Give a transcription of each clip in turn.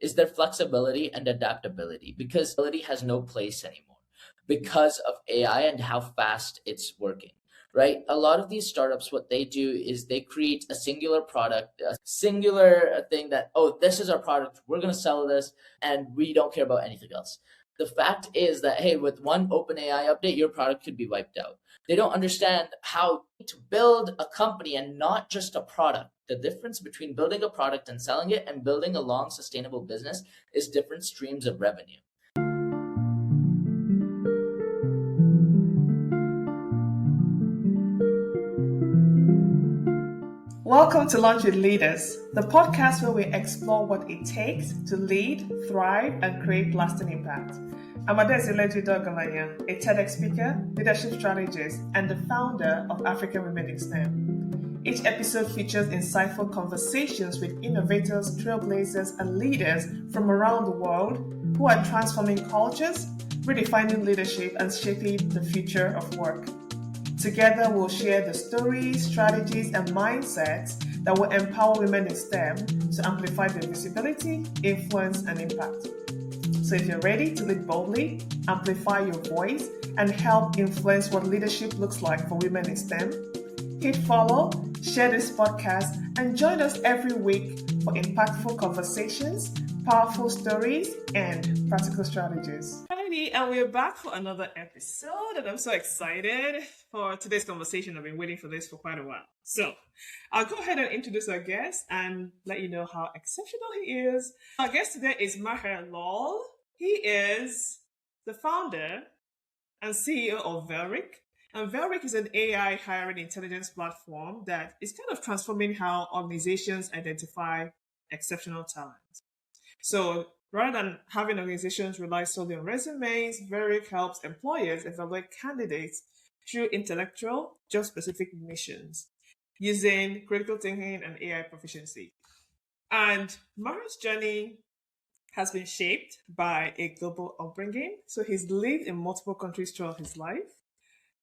is their flexibility and adaptability, because ability has no place anymore because of AI and how fast it's working. Right? A lot of these startups, what they do is they create a singular product, a singular thing that, oh, this is our product, we're going to sell this, and we don't care about anything else. The fact is that, hey, with one OpenAI update, your product could be wiped out. They don't understand how to build a company and not just a product. The difference between building a product and selling it and building a long, sustainable business is different streams of revenue. Welcome to Lunch with Leaders, the podcast where we explore what it takes to lead, thrive, and create lasting impact. I'm Adaeze and Mahir, a TEDx speaker, leadership strategist, and the founder of African Women in STEM. Each episode features insightful conversations with innovators, trailblazers, and leaders from around the world who are transforming cultures, redefining leadership, and shaping the future of work. Together, we'll share the stories, strategies, and mindsets that will empower women in STEM to amplify their visibility, influence, and impact. So if you're ready to lead boldly, amplify your voice, and help influence what leadership looks like for women in STEM, hit follow, share this podcast, and join us every week for impactful conversations, powerful stories, and practical strategies. Alrighty, and we're back for another episode, and I'm so excited for today's conversation. I've been waiting for this for quite a while. So I'll go ahead and introduce our guest and let you know how exceptional he is. Our guest today is Mahir Laul. He is the founder and CEO of Velric. And Velric is an AI hiring intelligence platform that is kind of transforming how organizations identify exceptional talent. So rather than having organizations rely solely on resumes, Velric helps employers evaluate candidates through intellectual, job-specific missions using critical thinking and AI proficiency. And Mahir's journey has been shaped by a global upbringing. So he's lived in multiple countries throughout his life.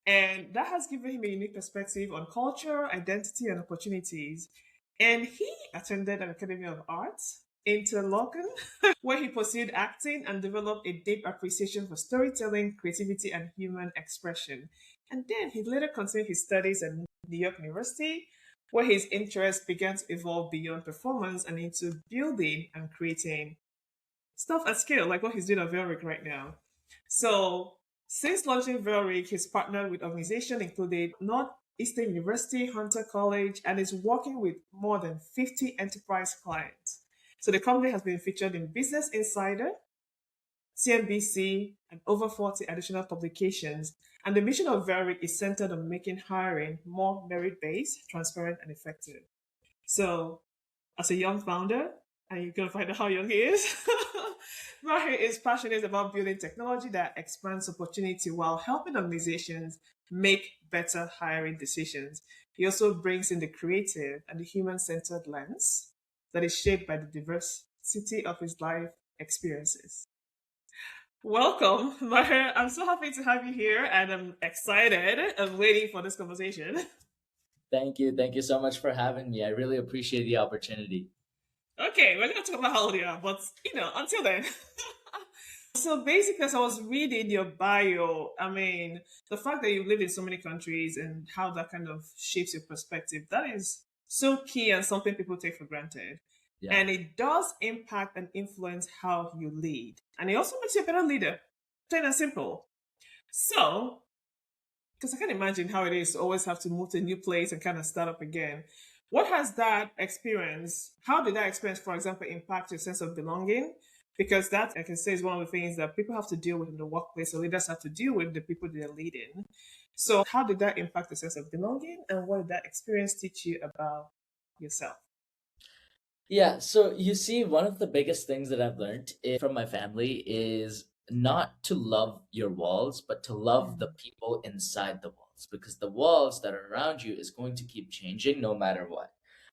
And that has given him a unique perspective on culture, identity, and opportunities. And he attended an Academy of Arts in Interlochen, where he pursued acting and developed a deep appreciation for storytelling, creativity, and human expression. And then he later continued his studies at New York University, where his interests began to evolve beyond performance and into building and creating stuff at scale, like what he's doing at Velric right now. So since launching Velric, he's partnered with organizations including Northeastern University, Hunter College, and is working with more than 50 enterprise clients. So the company has been featured in Business Insider, CNBC, and over 40 additional publications. And the mission of Velric is centered on making hiring more merit-based, transparent, and effective. So as a young founder, and you're going to find out how young he is, Mahir is passionate about building technology that expands opportunity while helping organizations make better hiring decisions. He also brings in the creative and the human-centered lens that is shaped by the diversity of his life experiences. Welcome, Mahir. I'm so happy to have you here, and I'm excited and waiting for this conversation. Thank you. Thank you so much for having me. I really appreciate the opportunity. Okay, we're going to talk about how old you are, but until then. So basically, as I was reading your bio, I mean, the fact that you've lived in so many countries and how that kind of shapes your perspective, that is so key and something people take for granted. Yeah. And it does impact and influence how you lead. And it also makes you a better leader, plain and simple. So, because I can't imagine how it is to always have to move to a new place and kind of start up again. What has that experience, how did that experience, for example, impact your sense of belonging? Because that, I can say, is one of the things that people have to deal with in the workplace, or leaders have to deal with the people they're leading. So how did that impact the sense of belonging, and what did that experience teach you about yourself? Yeah, so you see, one of the biggest things that I've learned from my family is not to love your walls, but to love the people inside the walls, because the walls that are around you is going to keep changing no matter what.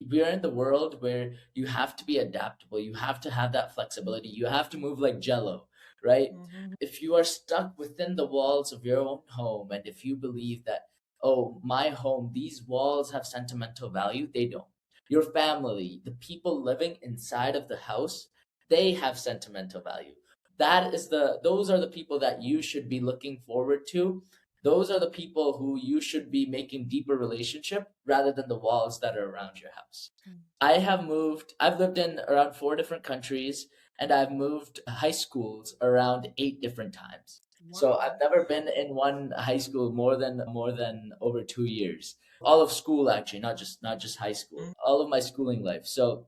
We are in the world where you have to be adaptable, you have to have that flexibility, you have to move like jello, right? Mm-hmm. If you are stuck within the walls of your own home, and if you believe that, oh, my home, these walls have sentimental value, they don't. Your family, the people living inside of the house, They have sentimental value. Those are the people that you should be looking forward to. Those are the people who you should be making deeper relationship rather than the walls that are around your house. I've lived in around 4 different countries, and I've moved high schools around 8 different times. So Wow. I've never been in one high school more than over 2 years. All of school, actually, not just high school. All of my schooling life. So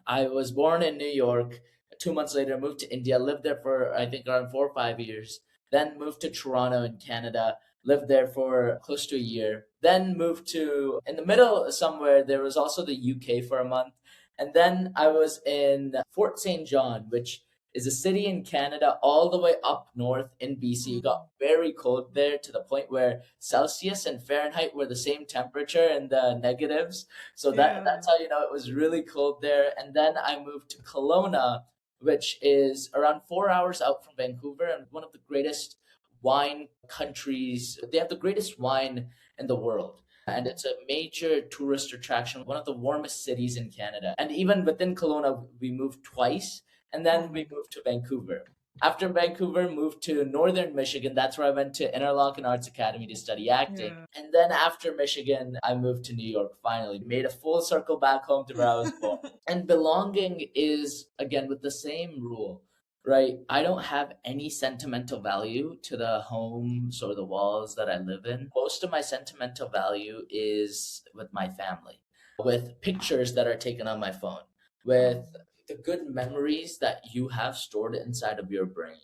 I was born in New York. 2 months later, moved to India, lived there for I think around 4 or 5 years. Then moved to Toronto in Canada, lived there for close to a year. Then moved to, in the middle somewhere, there was also the UK for a month. And then I was in Fort St. John, which is a city in Canada all the way up north in BC. It got very cold there to the point where Celsius and Fahrenheit were the same temperature in the negatives. So that's how you know it was really cold there. And then I moved to Kelowna, which is around 4 hours out from Vancouver and one of the greatest wine countries. They have the greatest wine in the world. And it's a major tourist attraction, one of the warmest cities in Canada. And even within Kelowna, we moved twice, and then we moved to Vancouver. After Vancouver, moved to Northern Michigan. That's where I went to Interlochen Arts Academy to study acting. And then after Michigan, I moved to New York finally. Made a full circle back home to where I was born. And belonging is, again, with the same rule, right? I don't have any sentimental value to the homes or the walls that I live in. Most of my sentimental value is with my family, with pictures that are taken on my phone, with the good memories that you have stored inside of your brain.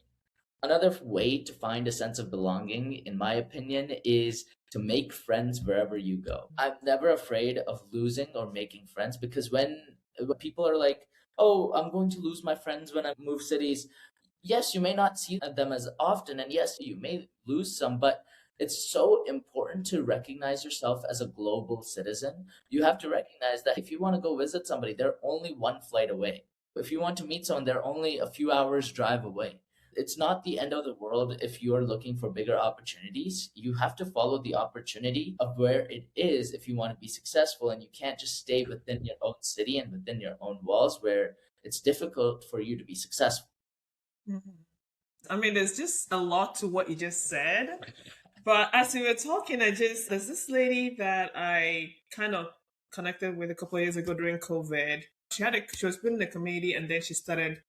Another way to find a sense of belonging, in my opinion, is to make friends wherever you go. I'm never afraid of losing or making friends, because when people are like, oh, I'm going to lose my friends when I move cities. Yes, you may not see them as often, and yes, you may lose some, but it's so important to recognize yourself as a global citizen. You have to recognize that if you want to go visit somebody, they're only one flight away. If you want to meet someone, they're only a few hours drive away. It's not the end of the world if you're looking for bigger opportunities. You have to follow the opportunity of where it is if you want to be successful, and you can't just stay within your own city and within your own walls where it's difficult for you to be successful. I mean, there's just a lot to what you just said. But as we were talking, there's this lady that I kind of connected with a couple of years ago during COVID. She was building a community, and then she started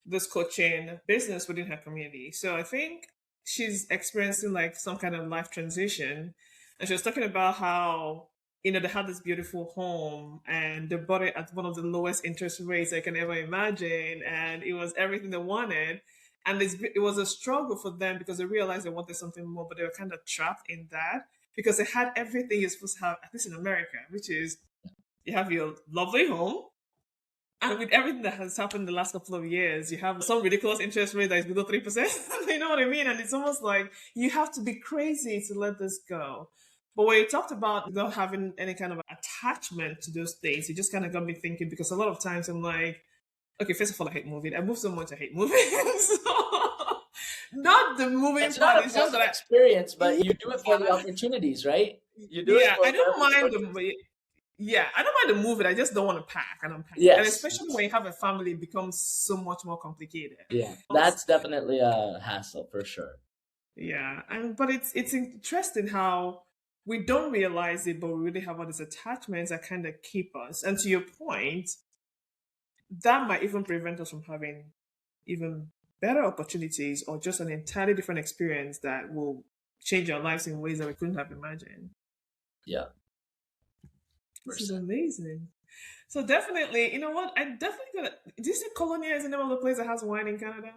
this coaching business within her community. So I think she's experiencing like some kind of life transition. And she was talking about how, they had this beautiful home and they bought it at one of the lowest interest rates I can ever imagine. And it was everything they wanted. And it was a struggle for them because they realized they wanted something more, but they were kind of trapped in that because they had everything you're supposed to have, at least in America, which is you have your lovely home. And with everything that has happened in the last couple of years, you have some ridiculous interest rate that is below 3%. You know what I mean? And it's almost like you have to be crazy to let this go. But when you talked about not having any kind of attachment to those things, it just kind of got me thinking, because a lot of times I'm like, okay, first of all, I hate moving. I move so much, I hate moving. So, not the moving It's part. not a It's just that pleasant experience, but you do it for the opportunities, right? You do it for I don't mind opportunities. I don't mind the moving. I just don't want to pack and unpack. And Yes. especially when you have a family, it becomes so much more complicated. Yeah. That's definitely a hassle for sure. Yeah, but it's interesting how we don't realize it, but we really have all these attachments that kind of keep us. And to your point, that might even prevent us from having even better opportunities or just an entirely different experience that will change our lives in ways that we couldn't have imagined. Yeah. This is amazing. So definitely, you know what? I definitely gonna. Did you say Colonia is the name of the place that has wine in Canada?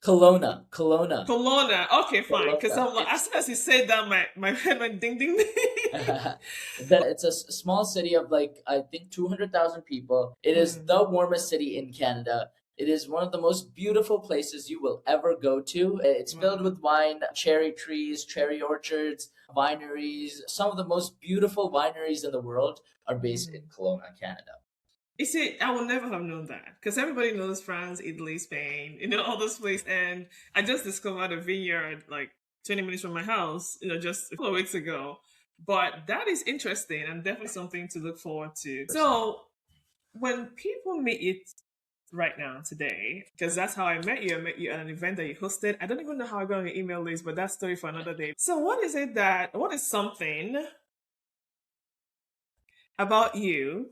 Kelowna. Okay, fine. Because I'm like, as soon as you said that, my head went ding ding ding. It's a small city of like, I think 200,000 people. It is the warmest city in Canada. It is one of the most beautiful places you will ever go to. It's filled with wine, cherry trees, cherry orchards, wineries. Some of the most beautiful wineries in the world are based in Kelowna, Canada. You see, I would never have known that because everybody knows France, Italy, Spain, all those places. And I just discovered a vineyard like 20 minutes from my house, just a couple of weeks ago. But that is interesting and definitely something to look forward to. So when people meet you, right now today because that's how I met you. I met you at an event that you hosted. I don't even know how I got on your email list, but that's story for another day. So what is something about you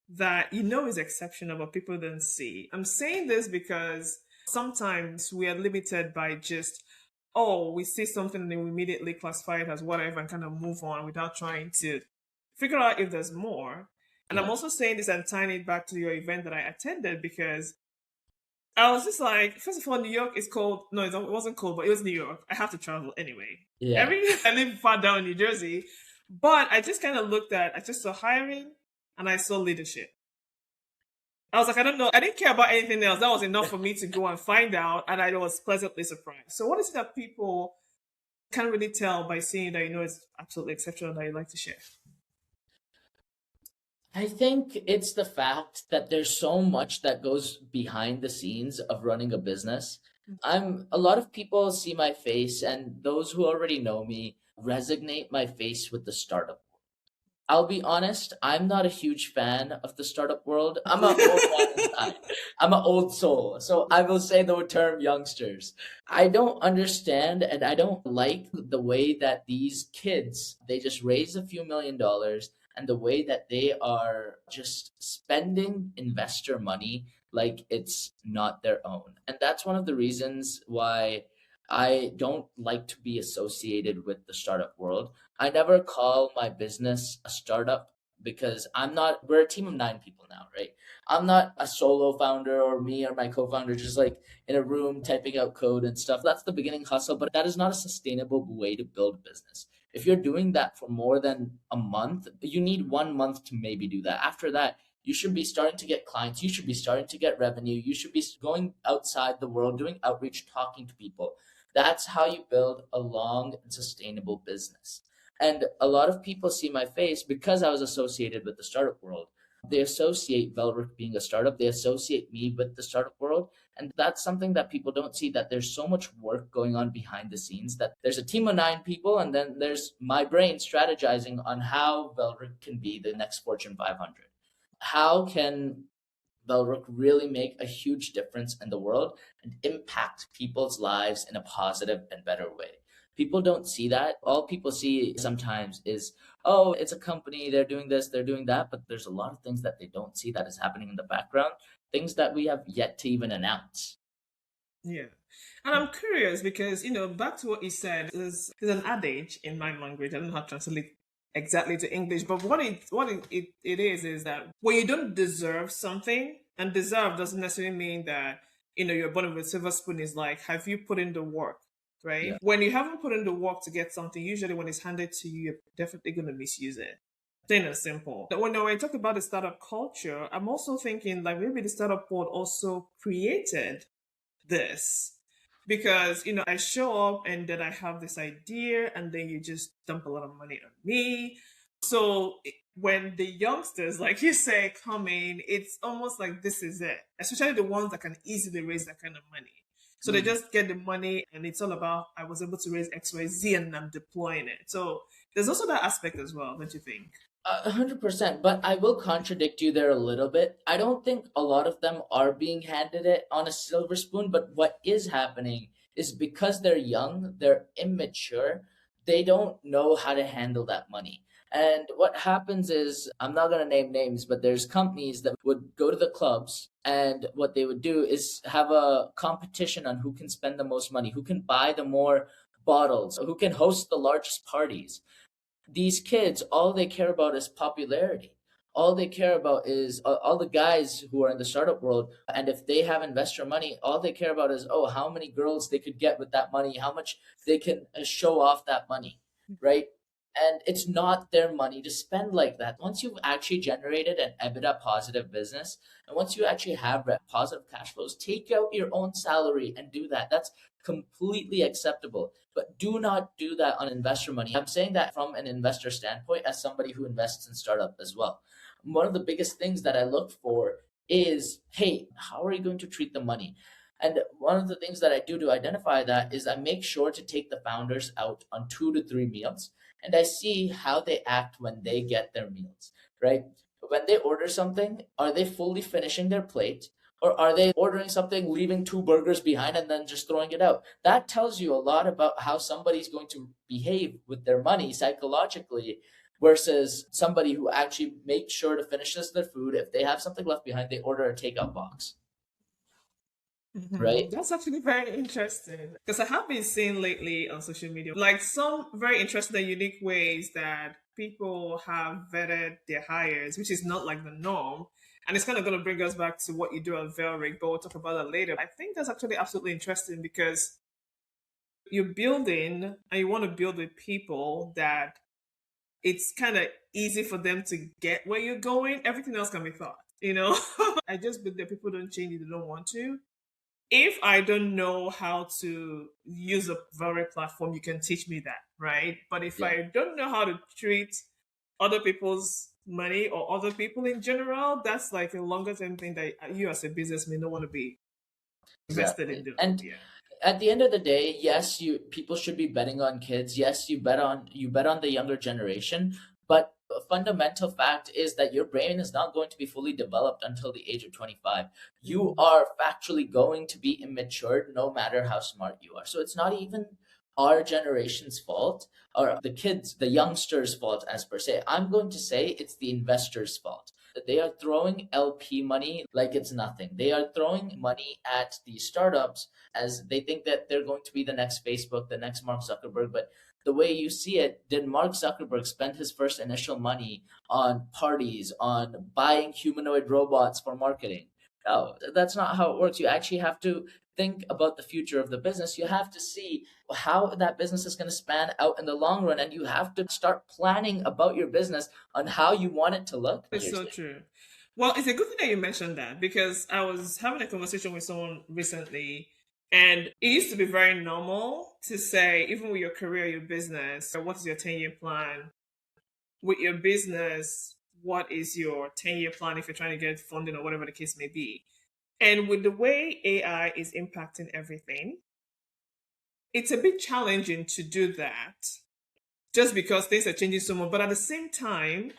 that you know is exceptional but people don't see? I'm saying this because sometimes we are limited by just, oh, we see something and then we immediately classify it as whatever and kind of move on without trying to figure out if there's more. And I'm Yeah. also saying this and tying it back to your event that I attended because I was just like, first of all, New York is cold. No, it wasn't cold, but it was New York. I have to travel anyway. Yeah. Every I live far down in New Jersey, but I just kind of looked at, I just saw hiring and I saw leadership. I was like, I don't know. I didn't care about anything else. That was enough for me to go and find out, and I was pleasantly surprised. So, what is it that people can't really tell by seeing that you know it's absolutely exceptional that you like to share? I think it's the fact that there's so much that goes behind the scenes of running a business. A lot of people see my face, and those who already know me resonate my face with the startup. I'll be honest, I'm not a huge fan of the startup world. I'm an old man inside. I'm an old soul. So I will say the term youngsters. I don't understand and I don't like the way that these kids, they just raise a few $1 million and the way that they are just spending investor money like it's not their own. And that's one of the reasons why I don't like to be associated with the startup world. I never call my business a startup because we're a team of 9 people now, right? I'm not a solo founder or me or my co founder just like in a room typing out code and stuff. That's the beginning hustle, but that is not a sustainable way to build a business. If you're doing that for more than a month, you need 1 month to maybe do that. After that, you should be starting to get clients. You should be starting to get revenue. You should be going outside the world, doing outreach, talking to people. That's how you build a long and sustainable business. And a lot of people see my face because I was associated with the startup world. They associate Velric being a startup. They associate me with the startup world. And that's something that people don't see, that there's so much work going on behind the scenes, that there's a team of 9 people, and then there's my brain strategizing on how Velric can be the next Fortune 500. How can Velric really make a huge difference in the world and impact people's lives in a positive and better way? People don't see that. All people see sometimes is, oh, it's a company, they're doing this, they're doing that, but there's a lot of things that they don't see that is happening in the background, things that we have yet to even announce. Yeah. And I'm curious because, back to what you said, there's an adage in my language. I don't know how to translate exactly to English, but what it is that when you don't deserve something, and deserve doesn't necessarily mean that, you're born with a silver spoon, is like, have you put in the work? Right? Yeah. When you haven't put in the work to get something, usually when it's handed to you, you're definitely going to misuse it. Plain and simple. When I talk about the startup culture, I'm also thinking like maybe the startup world also created this because I show up and then I have this idea and then you just dump a lot of money on me. So when the youngsters, like you say, come in, it's almost like this is it, especially the ones that can easily raise that kind of money. So they Mm. just get the money and it's all about, I was able to raise XYZ and I'm deploying it. So there's also that aspect as well, don't you think? 100%, but I will contradict you there a little bit. I don't think a lot of them are being handed it on a silver spoon, but what is happening is because they're young, they're immature, they don't know how to handle that money. And what happens is, I'm not going to name names, but there's companies that would go to the clubs, and what they would do is have a competition on who can spend the most money, who can buy the more bottles, who can host the largest parties. These kids, all they care about is popularity. All they care about is all the guys who are in the startup world. And if they have investor money, all they care about is, oh, how many girls they could get with that money, how much they can show off that money, right? And it's not their money to spend like that. Once you've actually generated an EBITDA positive business, and once you actually have positive cash flows, take out your own salary and do that. That's completely acceptable. But do not do that on investor money. I'm saying that from an investor standpoint, as somebody who invests in startup as well. One of the biggest things that I look for is, hey, how are you going to treat the money? And one of the things that I do to identify that is I make sure to take the founders out on 2 to 3 meals, and I see how they act when they get their meals, right? when they order something, are they fully finishing their plate? Or are they ordering something, leaving 2 burgers behind, and then just throwing it out? That tells you a lot about how somebody's going to behave with their money psychologically versus somebody who actually makes sure to finish their food. If they have something left behind, they order a takeout box, right? That's actually very interesting because I have been seeing lately on social media like some very interesting and unique ways that people have vetted their hires, which is not like the norm. And it's kind of going to bring us back to what you do at Velric, but we'll talk about that later. I think that's actually absolutely interesting because you're building and you want to build with people that it's kind of easy for them to get where you're going. Everything else can be thought, you know? I just believe that people don't change if they don't want to. If I don't know how to use a very platform, you can teach me that, right? But if Yeah, I don't know how to treat other people's money or other people in general, that's like a longer term thing that you as a business may not want to be invested in exactly. doing. And Yeah. at the end of the day, yes, you people should be betting on kids. Yes, you bet on the younger generation, but a fundamental fact is that your brain is not going to be fully developed until the age of 25. You are factually going to be immature no matter how smart you are. So it's not even our generation's fault or the kids, the youngsters' fault as per se. I'm going to say it's the investors' fault. They are throwing LP money like it's nothing. They are throwing money at these startups as they think that they're going to be the next Facebook, the next Mark Zuckerberg. But the way you see it, did Mark Zuckerberg spend his first initial money on parties, on buying humanoid robots for marketing? No, that's not how it works. You actually have to think about the future of the business. You have to see how that business is going to span out in the long run, and you have to start planning about your business on how you want it to look. It's so true. Well, it's a good thing that you mentioned that because I was having a conversation with someone recently, and it used to be very normal to say, even with your career, your business, what is your 10-year plan? With your business, what is your 10-year plan if you're trying to get funding or whatever the case may be? And with the way AI is impacting everything, it's a bit challenging to do that just because things are changing so much. But at the same time,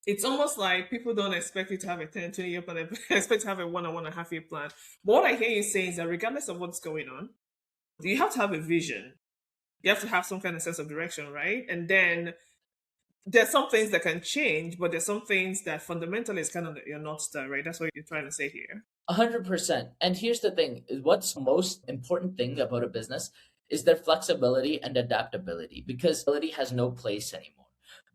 it's almost like people don't expect you to have a 10, 20-year plan. They expect to have a 1 or 1.5 year plan. But what I hear you saying is that regardless of what's going on, you have to have a vision. You have to have some kind of sense of direction, right? And then there's some things that can change, but there's some things that fundamentally is kind of your North Star, right? That's what you're trying to say here. 100%. And here's the thing, what's the most important thing about a business is their flexibility and adaptability, because ability has no place anymore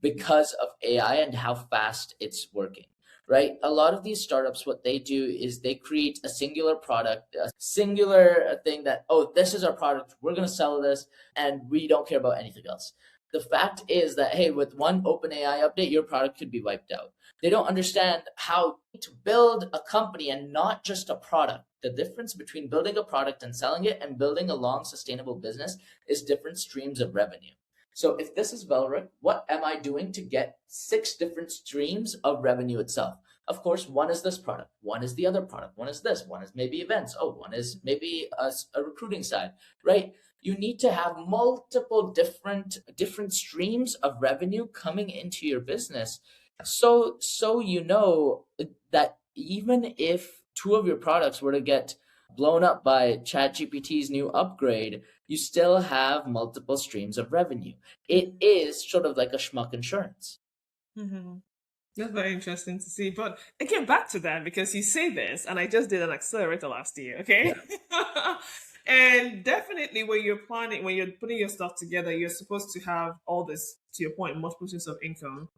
because of AI and how fast it's working. Right? A lot of these startups, what they do is they create a singular product, a singular thing that, oh, this is our product, we're going to sell this, and we don't care about anything else. The fact is that, hey, with one OpenAI update, your product could be wiped out. They don't understand how to build a company and not just a product. The difference between building a product and selling it and building a long, sustainable business is different streams of revenue. So if this is Velric, what am I doing to get 6 different streams of revenue itself? Of course, one is this product, one is the other product, one is this, one is maybe events, oh, one is maybe a recruiting side, right? You need to have multiple different streams of revenue coming into your business. So you know that even if 2 of your products were to get blown up by ChatGPT's new upgrade, you still have multiple streams of revenue. It is sort of like a schmuck insurance. Mm-hmm. That's very interesting to see. But again, back to that, because you say this, and I just did an accelerator last year, okay? Yeah. And definitely when you're planning, when you're putting your stuff together, you're supposed to have all this, to your point, multiple sources of income.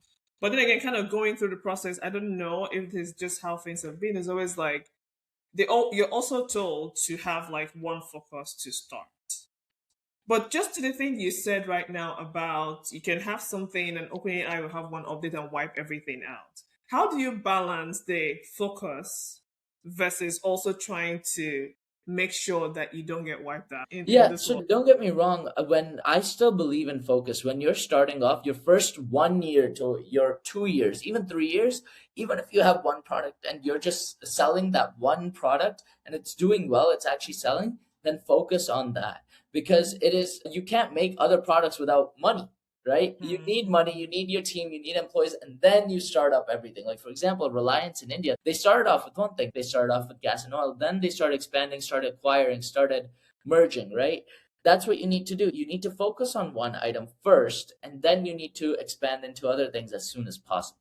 But then again, kind of going through the process, I don't know if it is just how things have been. It's always like you're also told to have like one focus to start. But just to the thing you said right now about you can have something and OpenAI will have one update and wipe everything out. How do you balance the focus versus also trying to make sure that you don't get wiped out in Yeah, this so world? don't get me wrong. When I still believe in focus, when you're starting off your first 1 year to your 2 years, even 3 years, even if you have one product and you're just selling that one product and it's doing well, it's actually selling, then focus on that because it is, you can't make other products without money. right? You need money, you need your team, you need employees, and then you start up everything. Like, for example, Reliance in India, they started off with one thing. They started off with gas and oil. Then they started expanding, started acquiring, started merging, right? That's what you need to do. You need to focus on one item first, and then you need to expand into other things as soon as possible.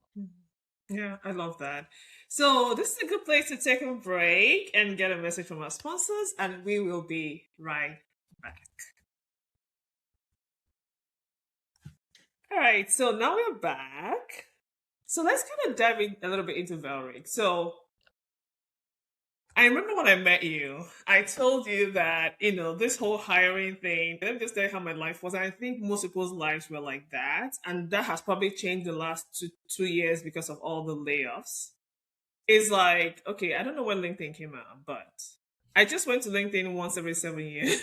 Yeah, I love that. So this is a good place to take a break and get a message from our sponsors, and we will be right back. All right, so now we're back. So let's kind of dive in a little bit into Velric. So I remember when I met you, I told you that, this whole hiring thing, let me just tell you how my life was. I think most people's lives were like that. And that has probably changed the last two years because of all the layoffs. It's like, okay, I don't know when LinkedIn came out, but I just went to LinkedIn once every 7 years.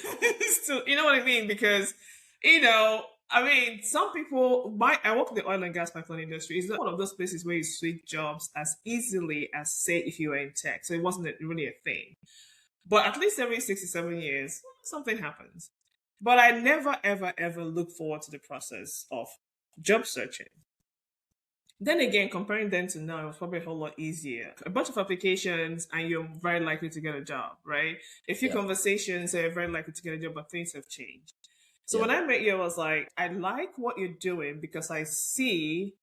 So, you know what I mean? Because, some people, I work in the oil and gas pipeline industry. It's not one of those places where you switch jobs as easily as, say, if you were in tech. So it wasn't really a thing. But at least every 6 to 7 years, something happens. But I never, ever, ever look forward to the process of job searching. Then again, comparing then to now, it was probably a whole lot easier. A bunch of applications, and you're very likely to get a job, right? A few conversations, and you're very likely to get a job, but things have changed. So when I met you, I was like, I like what you're doing because I see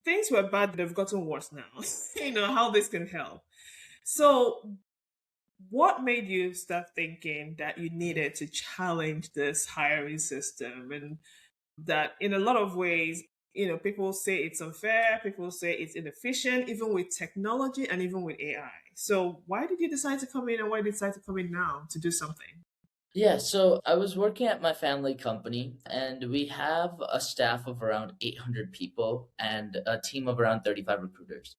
things were bad, but they've gotten worse now. How this can help. So what made you start thinking that you needed to challenge this hiring system, and that in a lot of ways, people say it's unfair, people say it's inefficient, even with technology and even with AI. So why did you decide to come in, and why did you decide to come in now to do something? Yeah, so I was working at my family company, and we have a staff of around 800 people and a team of around 35 recruiters.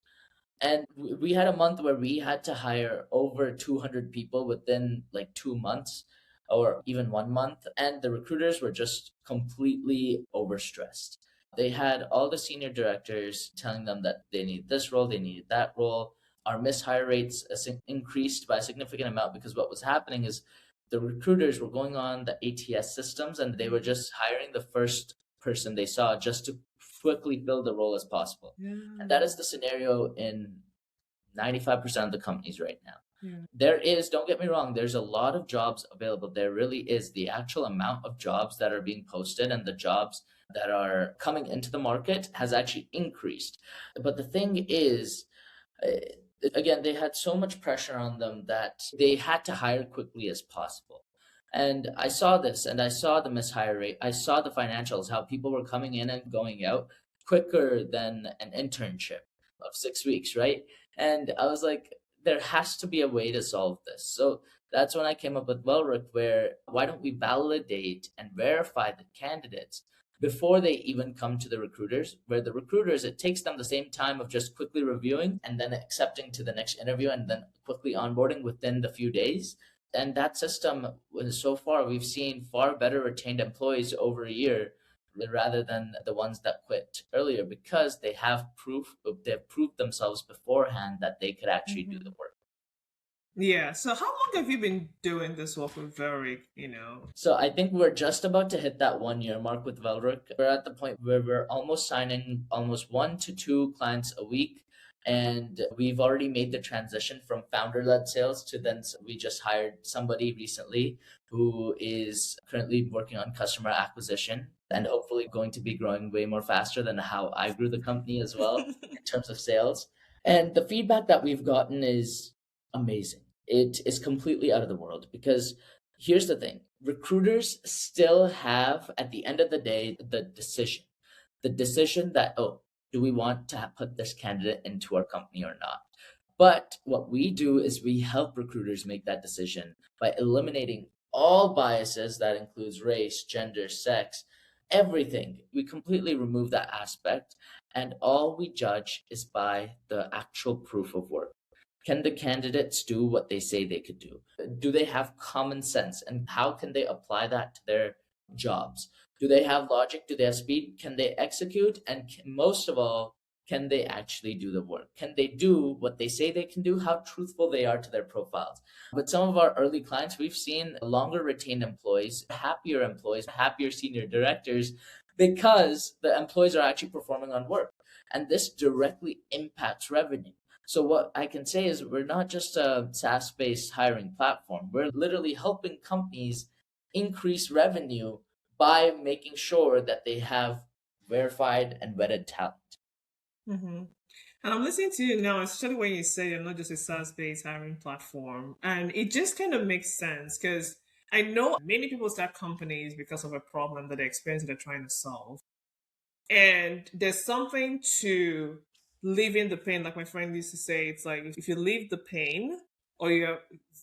And we had a month where we had to hire over 200 people within like 2 months or even 1 month. And the recruiters were just completely overstressed. They had all the senior directors telling them that they need this role, they needed that role. Our mishire rates increased by a significant amount because what was happening is the recruiters were going on the ATS systems and they were just hiring the first person they saw just to quickly fill the role as possible. And that is the scenario in 95% of the companies right now. There is, don't get me wrong, there's a lot of jobs available. There really is. The actual amount of jobs that are being posted and the jobs that are coming into the market has actually increased. But the thing is, again, they had so much pressure on them that they had to hire quickly as possible. And I saw this and I saw the mishire rate. I saw the financials, how people were coming in and going out quicker than an internship of 6 weeks, right? And I was like, there has to be a way to solve this. So that's when I came up with Velric, where why don't we validate and verify the candidates before they even come to the recruiters, where the recruiters, it takes them the same time of just quickly reviewing and then accepting to the next interview and then quickly onboarding within the few days. And that system, so far, we've seen far better retained employees over a year rather than the ones that quit earlier because they've proved themselves beforehand that they could actually do the work. Yeah. So how long have you been doing this work with Velric, So I think we're just about to hit that 1 year mark with Velric. We're at the point where we're almost signing almost 1 to 2 clients a week. And we've already made the transition from founder-led sales to then we just hired somebody recently who is currently working on customer acquisition and hopefully going to be growing way more faster than how I grew the company as well in terms of sales. And the feedback that we've gotten is amazing. It is completely out of the world because here's the thing. Recruiters still have, at the end of the day, the decision that, oh, do we want to put this candidate into our company or not? But what we do is we help recruiters make that decision by eliminating all biases that includes race, gender, sex, everything. We completely remove that aspect, and all we judge is by the actual proof of work. Can the candidates do what they say they could do? Do they have common sense? And how can they apply that to their jobs? Do they have logic? Do they have speed? Can they execute? And most of all, can they actually do the work? Can they do what they say they can do? How truthful they are to their profiles? With some of our early clients, we've seen longer retained employees, happier senior directors because the employees are actually performing on work. And this directly impacts revenue. So what I can say is we're not just a SaaS-based hiring platform. We're literally helping companies increase revenue by making sure that they have verified and vetted talent. Mm-hmm. And I'm listening to you now, especially when you say you're not just a SaaS-based hiring platform. And it just kind of makes sense because I know many people start companies because of a problem that they experience that they're trying to solve. And there's something to leaving the pain. Like my friend used to say, it's like if you leave the pain or you're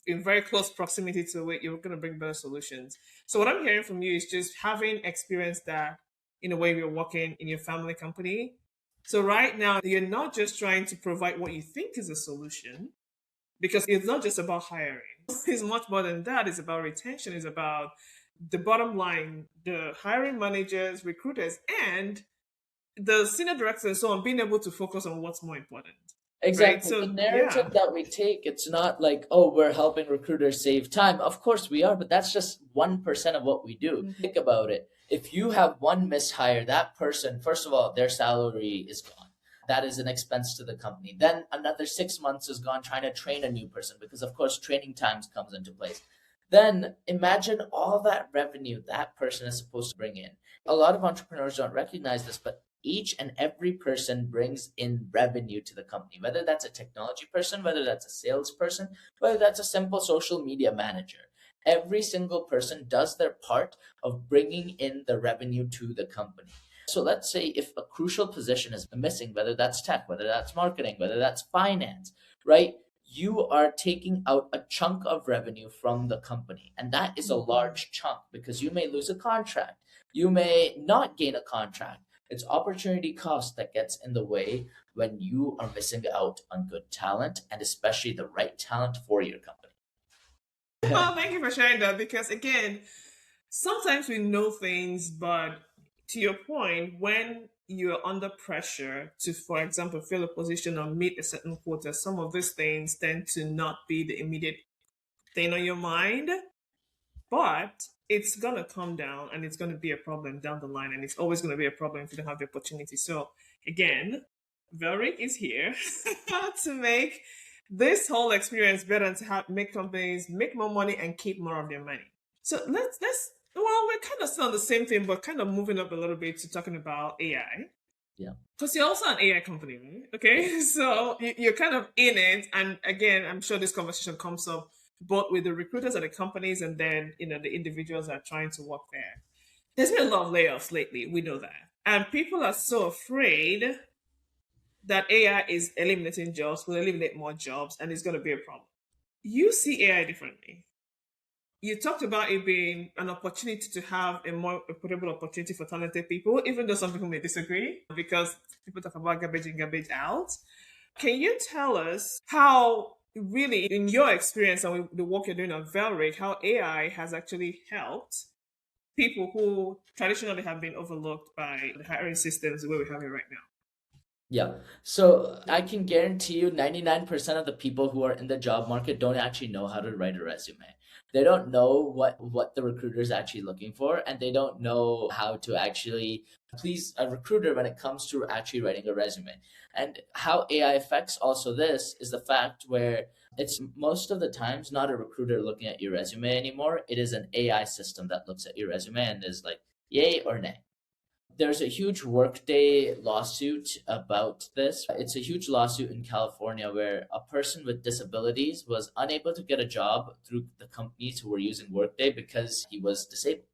in very close proximity to it, you're going to bring better solutions. So what I'm hearing from you is just having experienced that in a way you're working in your family company. So right now, you're not just trying to provide what you think is a solution, because it's not just about hiring. It's much more than that. It's about retention. It's about the bottom line, the hiring managers, recruiters, and the senior directors and so on being able to focus on what's more important. Right. Exactly. The So narrative yeah. that we take, it's not like, oh, we're helping recruiters save time. Of course we are, but that's just 1% of what we do. Mhm. Think about it. If you have one mishire, that person, first of all, their salary is gone. That is an expense to the company. Then another 6 months is gone trying to train a new person because, of course, training times comes into place. Then imagine all that revenue that person is supposed to bring in. A lot of entrepreneurs don't recognize this, but each and every person brings in revenue to the company, whether that's a technology person, whether that's a salesperson, whether that's a simple social media manager. Every single person does their part of bringing in the revenue to the company. So let's say if a crucial position is missing, whether that's tech, whether that's marketing, whether that's finance, right? You are taking out a chunk of revenue from the company. And that is a large chunk because you may lose a contract. You may not gain a contract. It's opportunity cost that gets in the way when you are missing out on good talent and especially the right talent for your company. Well, thank you for sharing that because again, sometimes we know things, but to your point, when you're under pressure to, for example, fill a position or meet a certain quota, some of these things tend to not be the immediate thing on your mind, but it's going to come down and it's going to be a problem down the line. And it's always going to be a problem if you don't have the opportunity. So, again, Velric is here to make this whole experience better and to make companies make more money and keep more of their money. So well, we're kind of still on the same thing, but kind of moving up a little bit to talking about AI. Yeah. Because you're also an AI company, right? Okay, so you're kind of in it, and again, I'm sure this conversation comes up both with the recruiters at the companies and then the individuals that are trying to work there. There's been a lot of layoffs lately. We know that, and people are so afraid that AI is eliminating jobs, will eliminate more jobs, and it's going to be a problem. You see AI differently. You talked about it being an opportunity to have a more equitable opportunity for talented people, even though some people may disagree because people talk about garbage in, garbage out. Can you tell us how, really, in your experience and with the work you're doing at Velric, how AI has actually helped people who traditionally have been overlooked by the hiring systems the way we have it right now? Yeah. So I can guarantee you 99% of the people who are in the job market don't actually know how to write a resume. They don't know what the recruiter is actually looking for, and they don't know how to actually please a recruiter when it comes to actually writing a resume. And how AI affects also this is the fact where it's most of the times not a recruiter looking at your resume anymore. It is an AI system that looks at your resume and is like, yay or nay. There's a huge Workday lawsuit about this. It's a huge lawsuit in California where a person with disabilities was unable to get a job through the companies who were using Workday because he was disabled.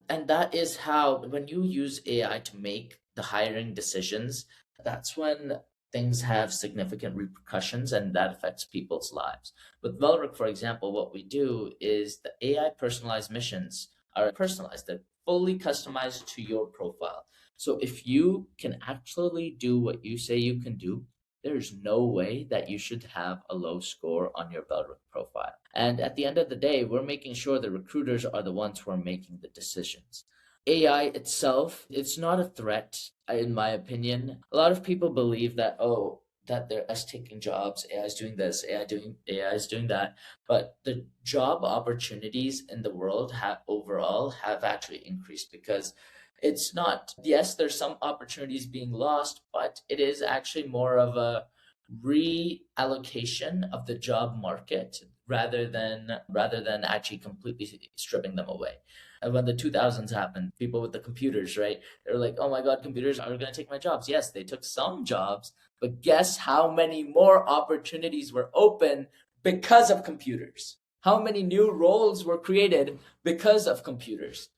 And that is how, when you use AI to make the hiring decisions, that's when things have significant repercussions and that affects people's lives. With Velric, for example, what we do is the AI personalized missions are personalized. They're fully customized to your profile. So if you can actually do what you say you can do, there's no way that you should have a low score on your Velric profile. And at the end of the day, we're making sure the recruiters are the ones who are making the decisions. AI itself, it's not a threat, in my opinion. A lot of people believe that, oh, that they're us taking jobs, AI is doing this, AI is doing that. But the job opportunities in the world have overall have actually increased because It's not, yes, there's some opportunities being lost, but it is actually more of a reallocation of the job market rather than actually completely stripping them away. And when the 2000s happened, people with the computers, right? They were like, "Oh my God, computers are going to take my jobs." Yes, they took some jobs, but guess how many more opportunities were open because of computers? How many new roles were created because of computers?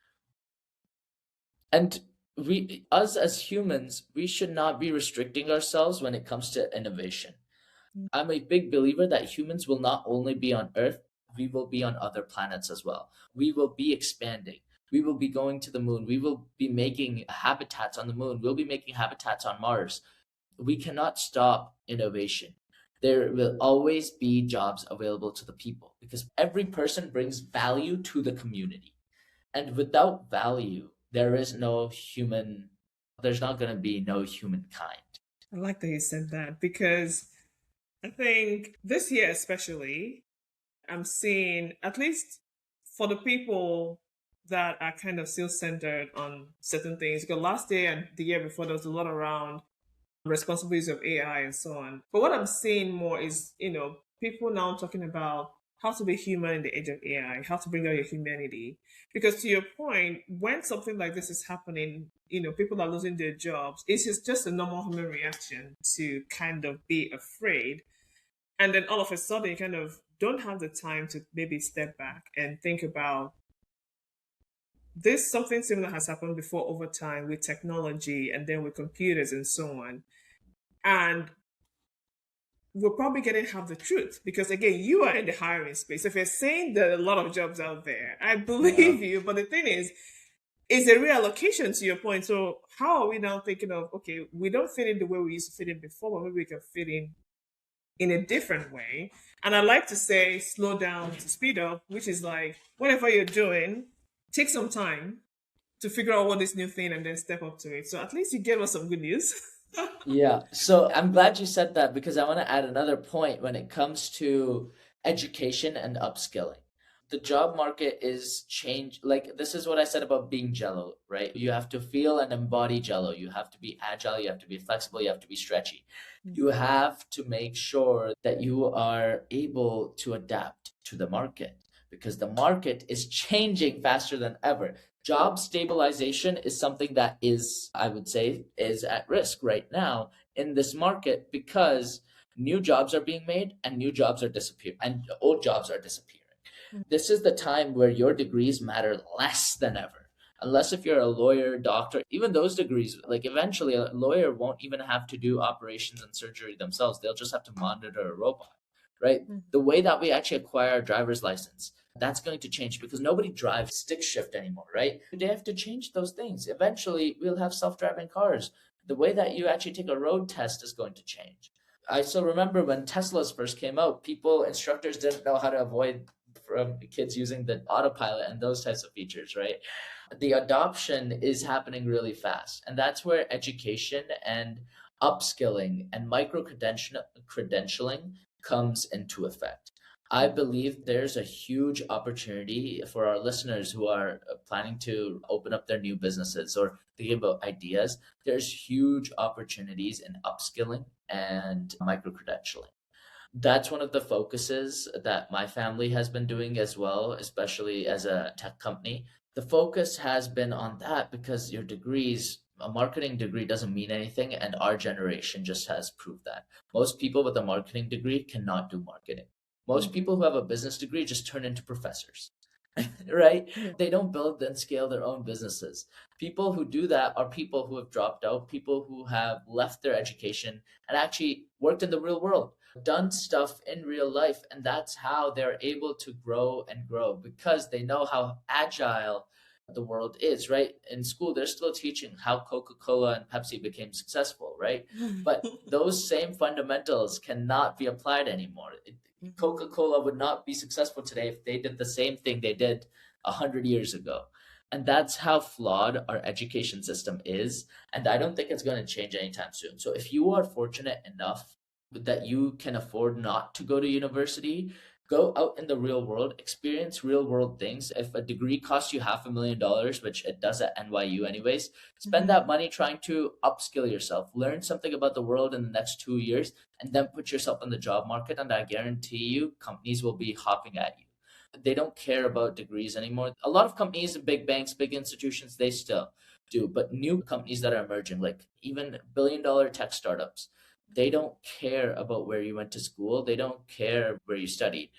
And us as humans, we should not be restricting ourselves when it comes to innovation. I'm a big believer that humans will not only be on Earth, we will be on other planets as well. We will be expanding. We will be going to the moon. We will be making habitats on the moon. We'll be making habitats on Mars. We cannot stop innovation. There will always be jobs available to the people because every person brings value to the community. And without value, there's not going to be no humankind. I like that you said that because I think this year, especially, I'm seeing, at least for the people that are kind of still centered on certain things, because last year and the year before, there was a lot around responsibilities of AI and so on. But what I'm seeing more is, people now talking about how to be human in the age of AI, how to bring out your humanity. Because to your point, when something like this is happening, people are losing their jobs, it's just a normal human reaction to kind of be afraid. And then all of a sudden, you kind of don't have the time to maybe step back and think about this. Something similar has happened before over time with technology and then with computers and so on. And we're probably getting half the truth because again, you are in the hiring space. If you're saying there are a lot of jobs out there, I Yeah. believe you. But the thing is, it's a reallocation to your point. So how are we now thinking of, okay, we don't fit in the way we used to fit in before, but maybe we can fit in a different way. And I like to say slow down to speed up, which is like whatever you're doing, take some time to figure out what this new thing and then step up to it. So at least you gave us some good news. Yeah. So I'm glad you said that because I want to add another point when it comes to education and upskilling. The job market is change. Like this is what I said about being Jello, right? You have to feel and embody Jello. You have to be agile. You have to be flexible. You have to be stretchy. You have to make sure that you are able to adapt to the market because the market is changing faster than ever. Job stabilization is something that is, I would say, is at risk right now in this market because new jobs are being made and new jobs are disappearing and old jobs are disappearing. This is the time where your degrees matter less than ever. Unless if you're a lawyer, doctor, even those degrees, like eventually a lawyer won't even have to do operations and surgery themselves. They'll just have to monitor a robot, right? The way that we actually acquire a driver's license, that's going to change because nobody drives stick shift anymore, right? They have to change those things. Eventually, we'll have self-driving cars. The way that you actually take a road test is going to change. I still remember when Teslas first came out, instructors didn't know how to avoid from kids using the autopilot and those types of features, right? The adoption is happening really fast. And that's where education and upskilling and credentialing comes into effect. I believe there's a huge opportunity for our listeners who are planning to open up their new businesses or thinking about ideas. There's huge opportunities in upskilling and microcredentialing. That's one of the focuses that my family has been doing as well, especially as a tech company. The focus has been on that because a marketing degree doesn't mean anything, and our generation just has proved that. Most people with a marketing degree cannot do marketing. Most people who have a business degree just turn into professors, right? They don't build and scale their own businesses. People who do that are people who have dropped out, people who have left their education and actually worked in the real world, done stuff in real life. And that's how they're able to grow and grow because they know how agile the world is, right? In school, they're still teaching how Coca-Cola and Pepsi became successful, right? But those same fundamentals cannot be applied anymore. Coca-Cola would not be successful today if they did the same thing they did 100 years ago. And that's how flawed our education system is. And I don't think it's going to change anytime soon. So if you are fortunate enough that you can afford not to go to university, Go out in the real world, experience real world things. If a degree costs you $500,000, which it does at NYU anyways, spend that money trying to upskill yourself, learn something about the world in the next 2 years, and then put yourself in the job market. And I guarantee you, companies will be hopping at you. They don't care about degrees anymore. A lot of companies, big banks, big institutions, they still do. But new companies that are emerging, like even billion-dollar tech startups, they don't care about where you went to school. They don't care where you studied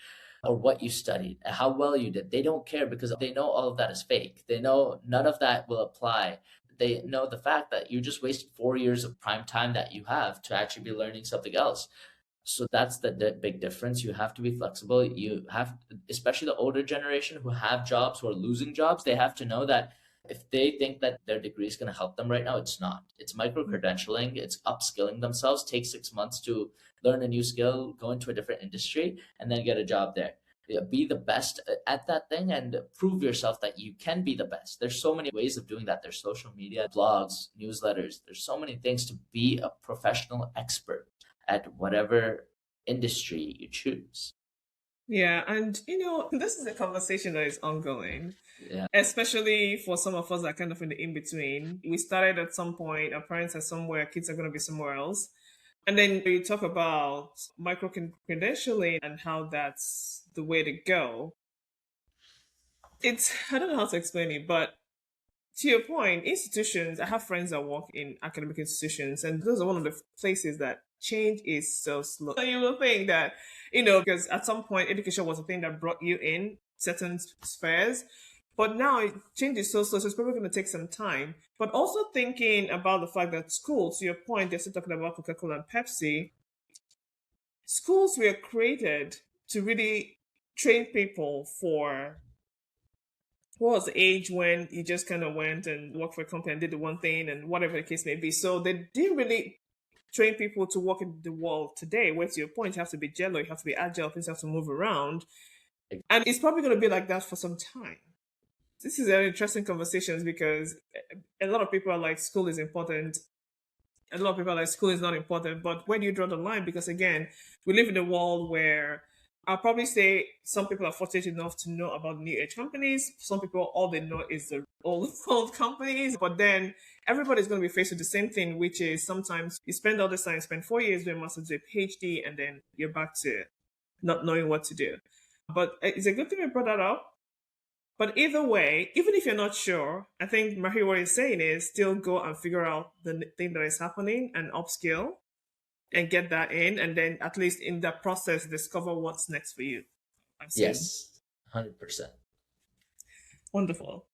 or what you studied, how well you did. They don't care because they know all of that is fake. They know none of that will apply. They know the fact that you just wasted 4 years of prime time that you have to actually be learning something else. So that's the big difference. You have to be flexible. You have, especially the older generation who have jobs, who are losing jobs, they have to know that if they think that their degree is going to help them right now, it's not. It's micro-credentialing, it's upskilling themselves, take 6 months to learn a new skill, go into a different industry, and then get a job there. Yeah, be the best at that thing and prove yourself that you can be the best. There's so many ways of doing that. There's social media, blogs, newsletters. There's so many things to be a professional expert at whatever industry you choose. Yeah, and this is a conversation that is ongoing. Yeah. Especially for some of us that are kind of in the in-between. We started at some point, our parents are somewhere, kids are going to be somewhere else. And then you talk about micro-credentialing and how that's the way to go. I don't know how to explain it, but to your point, institutions, I have friends that work in academic institutions, and those are one of the places that change is so slow. So you will think that, because at some point education was a thing that brought you in certain spheres, but now change is so slow, so it's probably going to take some time. But also thinking about the fact that schools, to your point, they're still talking about Coca-Cola and Pepsi. Schools were created to really train people for what was the age when you just kind of went and worked for a company and did the one thing and whatever the case may be. So they didn't really train people to work in the world today, where to your point, you have to be jello, you have to be agile, things have to move around. And it's probably going to be like that for some time. This is an interesting conversation because a lot of people are like, school is important. A lot of people are like, school is not important. But where do you draw the line? Because again, we live in a world where I'll probably say some people are fortunate enough to know about new age companies. Some people, all they know is the old companies. But then everybody's going to be faced with the same thing, which is sometimes you spend all this time, spend 4 years doing master's, do a PhD, and then you're back to not knowing what to do. But it's a good thing we brought that up. But either way, even if you're not sure, I think Mahir, what he's saying is still go and figure out the thing that is happening and upskill and get that in, and then at least in that process, discover what's next for you. Yes, 100%. Wonderful.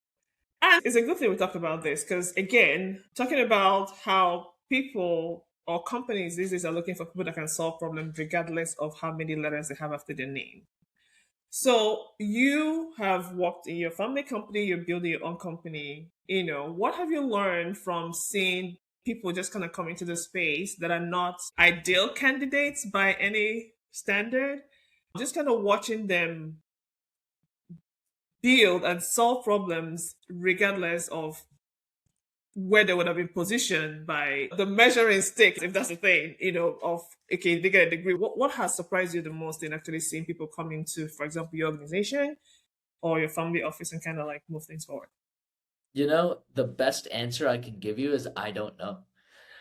And it's a good thing we talked about this because, again, talking about how people or companies these days are looking for people that can solve problems regardless of how many letters they have after their name. So you have worked in your family company, you're building your own company. What have you learned from seeing people just kind of come into the space that are not ideal candidates by any standard? Just kind of watching them build and solve problems regardless of where they would have been positioned by the measuring stick, if that's the thing, of, okay, they get a degree. What has surprised you the most in actually seeing people come into, for example, your organization or your family office and kind of like move things forward? The best answer I can give you is I don't know.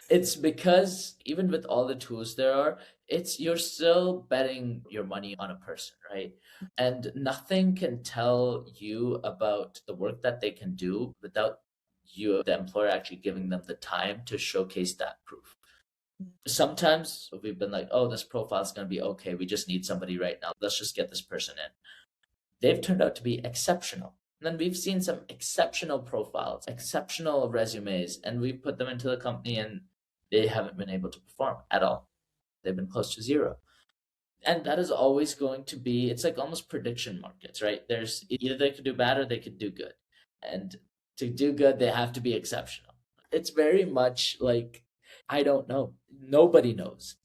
It's because even with all the tools there are, you're still betting your money on a person, right? And nothing can tell you about the work that they can do without you, the employer, actually giving them the time to showcase that proof. Sometimes we've been like, oh, this profile is going to be okay. We just need somebody right now. Let's just get this person in. They've turned out to be exceptional. And then we've seen some exceptional profiles, exceptional resumes, and we've put them into the company and they haven't been able to perform at all. They've been close to zero. And that is always going to be, it's like almost prediction markets, right? There's either they could do bad or they could do good. And to do good, they have to be exceptional. It's very much like, I don't know. Nobody knows.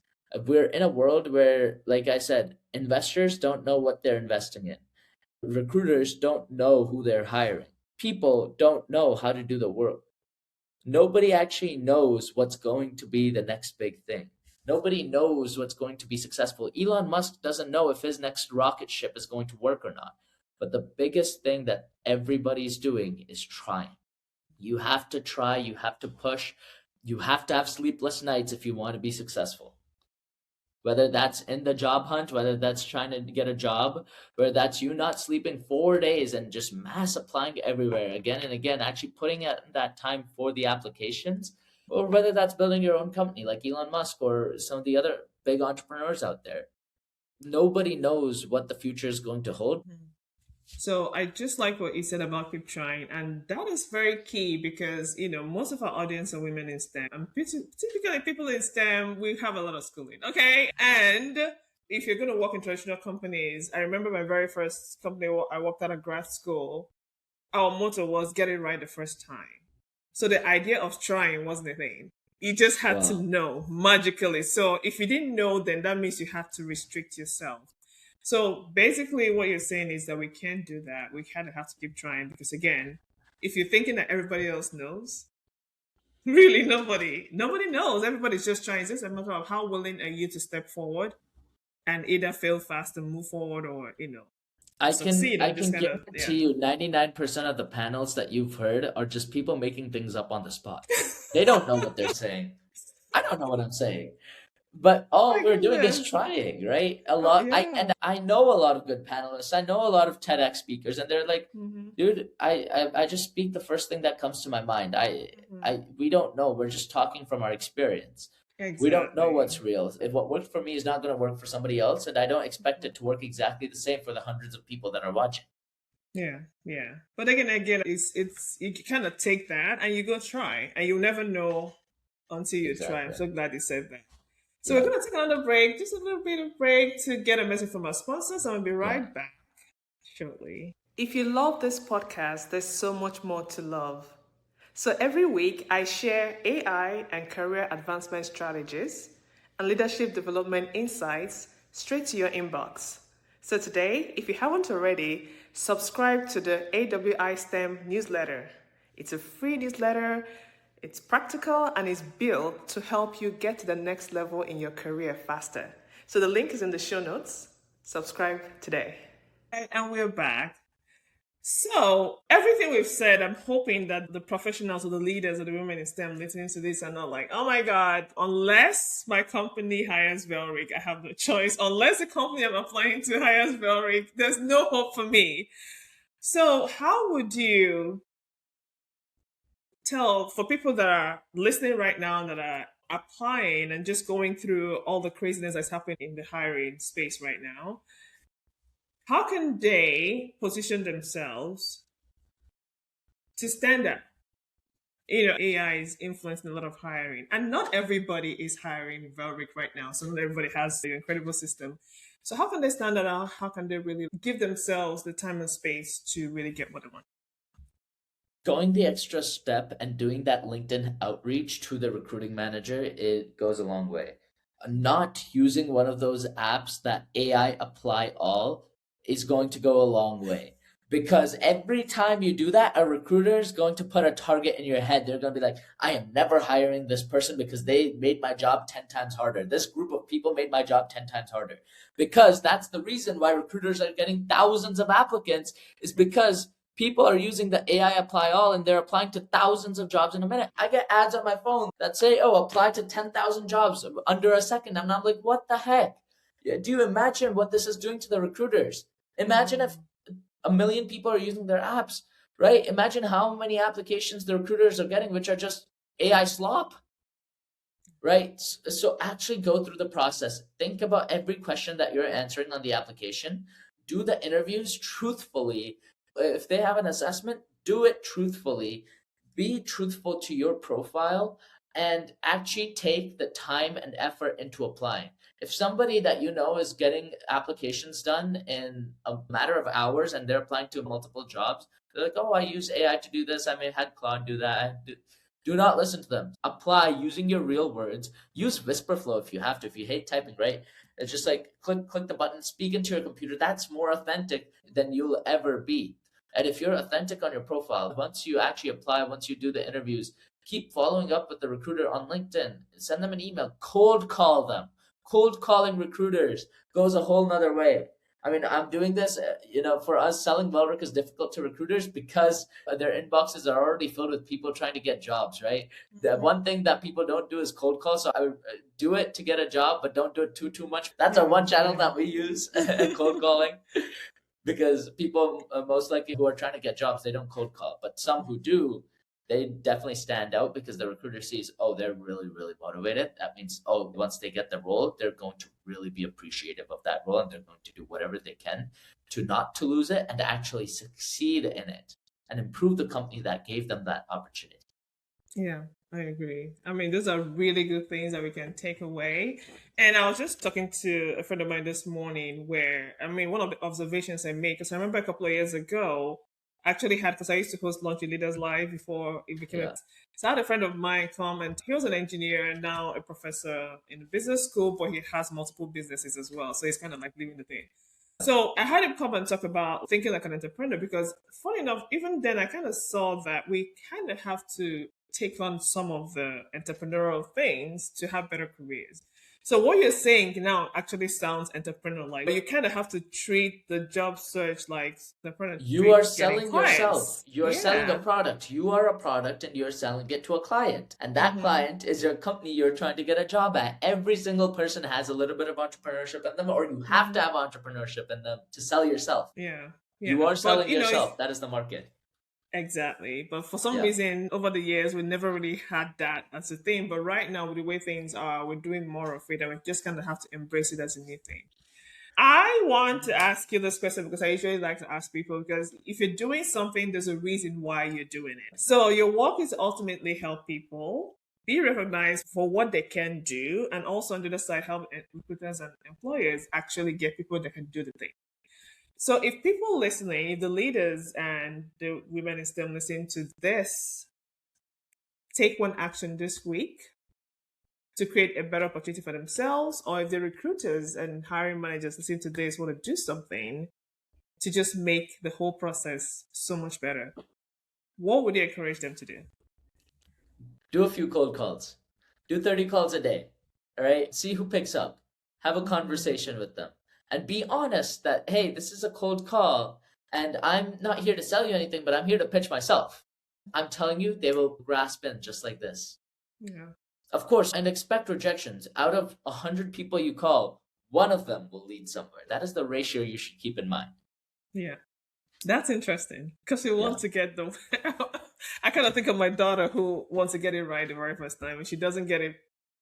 We're in a world where, like I said, investors don't know what they're investing in. Recruiters don't know who they're hiring. People don't know how to do the work. Nobody actually knows what's going to be the next big thing. Nobody knows what's going to be successful. Elon Musk doesn't know if his next rocket ship is going to work or not. But the biggest thing that everybody's doing is trying. You have to try, you have to push, you have to have sleepless nights if you want to be successful. Whether that's in the job hunt, whether that's trying to get a job, whether that's you not sleeping 4 days and just mass applying everywhere again and again, actually putting in that time for the applications, or whether that's building your own company like Elon Musk or some of the other big entrepreneurs out there. Nobody knows what the future is going to hold. So I just like what you said about keep trying, and that is very key because most of our audience are women in STEM, and typically people in STEM we have a lot of schooling, okay? And if you're going to work in traditional companies, I remember my very first company I worked at a grad school. Our motto was get it right the first time. So the idea of trying wasn't a thing. You just had to know magically. So if you didn't know, then that means you have to restrict yourself. So basically what you're saying is that we can't do that. We kind of have to keep trying because, again, if you're thinking that everybody else knows, really nobody knows. Everybody's just trying. It's just a matter of how willing are you to step forward and either fail fast and move forward or, succeed. I can guarantee you 99% of the panels that you've heard are just people making things up on the spot. They don't know what they're saying. I don't know what I'm saying. But all we're doing is trying, right? I know a lot of good panelists. I know a lot of TEDx speakers, and they're like, dude, I just speak the first thing that comes to my mind. We don't know. We're just talking from our experience. Exactly. We don't know what's real. If what worked for me is not going to work for somebody else, and I don't expect it to work exactly the same for the hundreds of people that are watching. Yeah. But again, it's you kind of take that and you go try, and you'll never know until you try. I'm so glad you said that. So we're going to take another break, just a little bit of break to get a message from our sponsors, and we'll be right back shortly. If you love this podcast, there's so much more to love. So every week, I share AI and career advancement strategies and leadership development insights straight to your inbox. So today, if you haven't already, subscribe to the AWI STEM newsletter. It's a free newsletter. It's practical and it's built to help you get to the next level in your career faster. So the link is in the show notes. Subscribe today. And we're back. So everything we've said, I'm hoping that the professionals or the leaders or the women in STEM listening to this are not like, oh my God, unless my company hires Velric, I have no choice. Unless the company I'm applying to hires Velric, there's no hope for me. So how would you tell for people that are listening right now and that are applying and just going through all the craziness that's happening in the hiring space right now, how can they position themselves to stand out? AI is influencing a lot of hiring, and not everybody is hiring Velric right now. So not everybody has an incredible system. So how can they stand out? How can they really give themselves the time and space to really get what they want? Going the extra step and doing that LinkedIn outreach to the recruiting manager, it goes a long way. Not using one of those apps that AI apply all is going to go a long way. Because every time you do that, a recruiter is going to put a target in your head. They're going to be like, I am never hiring this person because they made my job 10 times harder. This group of people made my job 10 times harder. Because that's the reason why recruiters are getting thousands of applicants, is because people are using the AI apply all and they're applying to thousands of jobs in a minute. I get ads on my phone that say, apply to 10,000 jobs under a second. I'm not like, what the heck? Do you imagine what this is doing to the recruiters? Imagine if 1 million people are using their apps, right? Imagine how many applications the recruiters are getting, which are just AI slop, right? So actually go through the process. Think about every question that you're answering on the application. Do the interviews truthfully. If they have an assessment, do it truthfully. Be truthful to your profile and actually take the time and effort into applying. If somebody that you know is getting applications done in a matter of hours and they're applying to multiple jobs, they're like, I use AI to do this. I had Claude do that. Do not listen to them. Apply using your real words. Use Whisperflow if you have to. If you hate typing, right? It's just like click the button, speak into your computer. That's more authentic than you'll ever be. And if you're authentic on your profile, once you actually apply, once you do the interviews, Keep following up with the recruiter on LinkedIn. Send them an email. Cold call them. Cold calling recruiters goes a whole nother way. I mean, I'm doing this, for us, selling Velric is difficult to recruiters because their inboxes are already filled with people trying to get jobs, right? The one thing that people don't do is cold call. So I would do it to get a job, but don't do it too much. That's our one channel that we use, cold calling, because people most likely who are trying to get jobs, they don't cold call. But some who do, they definitely stand out because the recruiter sees, oh, they're really, really motivated. That means, oh, once they get the role, they're going to really be appreciative of that role, and they're going to do whatever they can to not to lose it and to actually succeed in it and improve the company that gave them that opportunity. Yeah, I agree. I mean, those are really good things that we can take away. And I was just talking to a friend of mine this morning where, I mean, one of the observations I made, because I remember a couple of years ago, actually had, because I used to host Launch Your Leaders Live before it became so I had a friend of mine come, and he was an engineer and now a professor in a business school, but he has multiple businesses as well. So he's kind of like living the thing. So I had him come and talk about thinking like an entrepreneur, because funny enough, even then I kind of saw that we kind of have to take on some of the entrepreneurial things to have better careers. So what you're saying now actually sounds entrepreneurial-like. You kind of have to treat the job search like you are selling yourself. You are selling a product. You are a product and you're selling it to a client. And that client is your company you're trying to get a job at. Every single person has a little bit of entrepreneurship in them, or you have to have entrepreneurship in them to sell yourself. You are selling yourself. That is the market. Exactly. But for some reason, over the years, we never really had that as a thing. But right now, with the way things are, we're doing more of it, and we just kind of have to embrace it as a new thing. I want to ask you this question because I usually like to ask people, because if you're doing something, there's a reason why you're doing it. So your work is ultimately help people be recognized for what they can do, and also on the other side, help recruiters and employers actually get people that can do the thing. So if people listening, the leaders and the women in STEM listening to this, take one action this week to create a better opportunity for themselves, or if the recruiters and hiring managers listening to this want to do something to just make the whole process so much better, what would you encourage them to do? Do a few cold calls. Do 30 calls a day. All right? See who picks up. Have a conversation with them. And be honest that, hey, this is a cold call, and I'm not here to sell you anything, but I'm here to pitch myself. I'm telling you, they will grasp in just like this. Yeah. Of course, and expect rejections. Out of 100 people you call, one of them will lead somewhere. That is the ratio you should keep in mind. Yeah. That's interesting, because you want to get them. I kind of think of my daughter who wants to get it right the very first time, and she doesn't get it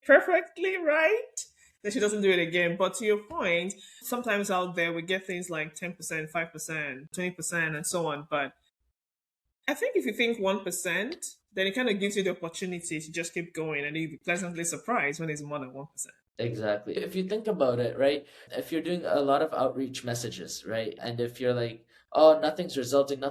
perfectly right, then she doesn't do it again. But to your point, sometimes out there we get things like 10%, 5%, 20%, and so on. But I think if you think 1%, then it kind of gives you the opportunity to just keep going, and you'll be pleasantly surprised when it's more than 1%. Exactly. If you think about it, right? If you're doing a lot of outreach messages, right? And if you're like, oh, nothing's resulting,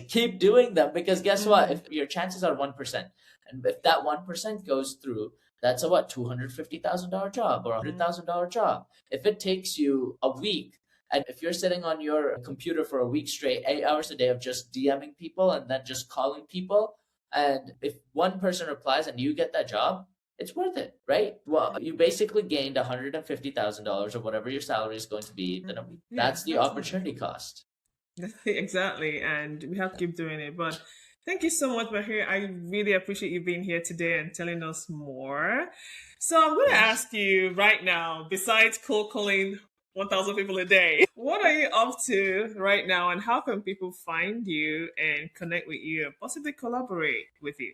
keep doing them, because guess what? If your chances are 1%, and if that 1% goes through, that's a $250,000 job or $100,000 job. If it takes you a week, and if you're sitting on your computer for a week straight, 8 hours a day of just DMing people and then just calling people, and if one person replies and you get that job, it's worth it, right? Well, you basically gained $150,000 or whatever your salary is going to be. That's the opportunity cost. Exactly. And we have to keep doing it. But thank you so much, Mahir. I really appreciate you being here today and telling us more. So I'm going to ask you right now, besides cold calling 1,000 people a day, what are you up to right now, and how can people find you and connect with you and possibly collaborate with you?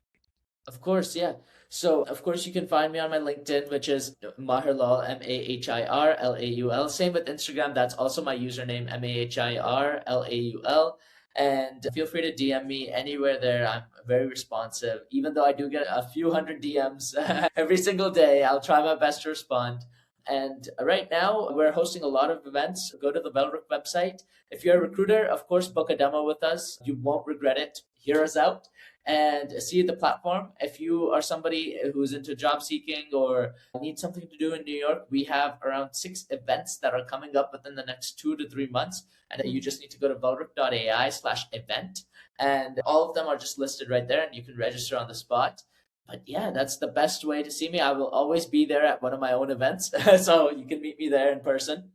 Of course, yeah. So, of course, you can find me on my LinkedIn, which is Mahir Laul, MAHIRLAUL. Same with Instagram. That's also my username, MAHIRLAUL. And feel free to DM me anywhere there. I'm very responsive. Even though I do get a few hundred DMs every single day, I'll try my best to respond. And right now, we're hosting a lot of events. Go to the Velric website. If you're a recruiter, of course, book a demo with us. You won't regret it. Hear us out and see the platform. If you are somebody who's into job seeking or need something to do in New York, we have around 6 events that are coming up within the next 2 to 3 months. And you just need to go to velric.ai/event. And all of them are just listed right there, and you can register on the spot. But yeah, that's the best way to see me. I will always be there at one of my own events, so you can meet me there in person.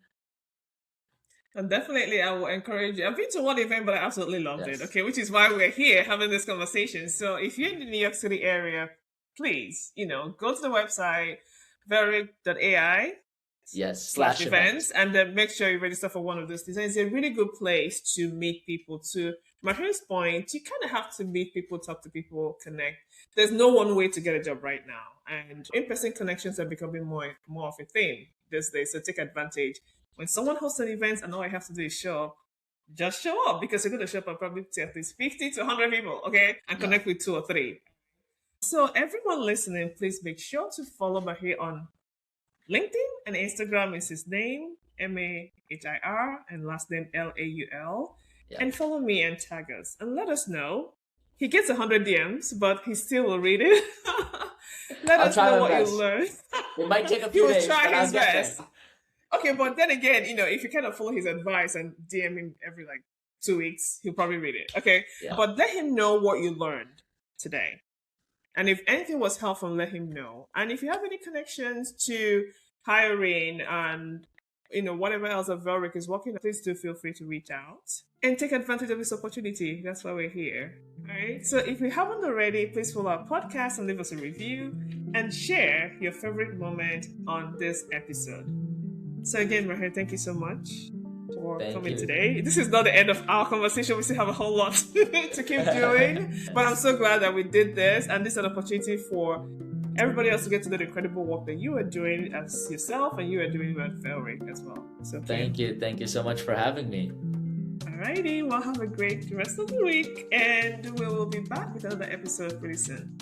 And definitely, I will encourage you. I've been to one event, but I absolutely loved it. Yes, Okay, which is why we're here having this conversation. So, if you're in the New York City area, please, go to the website velric.ai yes, slash slash event. events, and then make sure you register for one of those things. And it's a really good place to meet people. To my first point, you kind of have to meet people, talk to people, connect. There's no one way to get a job right now, and in-person connections are becoming more of a thing these days. So take advantage. When someone hosts an event and all I have to do is show up, just show up, because you're going to show up and probably to at least 50 to 100 people, okay? And Yeah. connect with 2 or 3. So everyone listening, please make sure to follow Mahir on LinkedIn, and Instagram is his name, Mahir, and last name Laul. Yeah. And follow me and tag us and let us know. He gets 100 DMs, but he still will read it. Let I'll us try know my what best. you learned. It might take a He few will days, but try I'll his get best. there. Okay, but then again, if you kind of follow his advice and DM him every 2 weeks, he'll probably read it. Okay, Yeah. but let him know what you learned today. And if anything was helpful, let him know. And if you have any connections to hiring and whatever else that Velric is working on, please do feel free to reach out and take advantage of this opportunity. That's why we're here. All right. So if you haven't already, please follow our podcast and leave us a review and share your favorite moment on this episode. So again, Mahir, thank you so much for coming today. This is not the end of our conversation. We still have a whole lot to keep doing. But I'm so glad that we did this, and this is an opportunity for everybody else to get to know the incredible work that you are doing as yourself and you are doing at Velric as well. So thank you. Thank you so much for having me. Alrighty, well, have a great rest of the week, and we will be back with another episode pretty soon.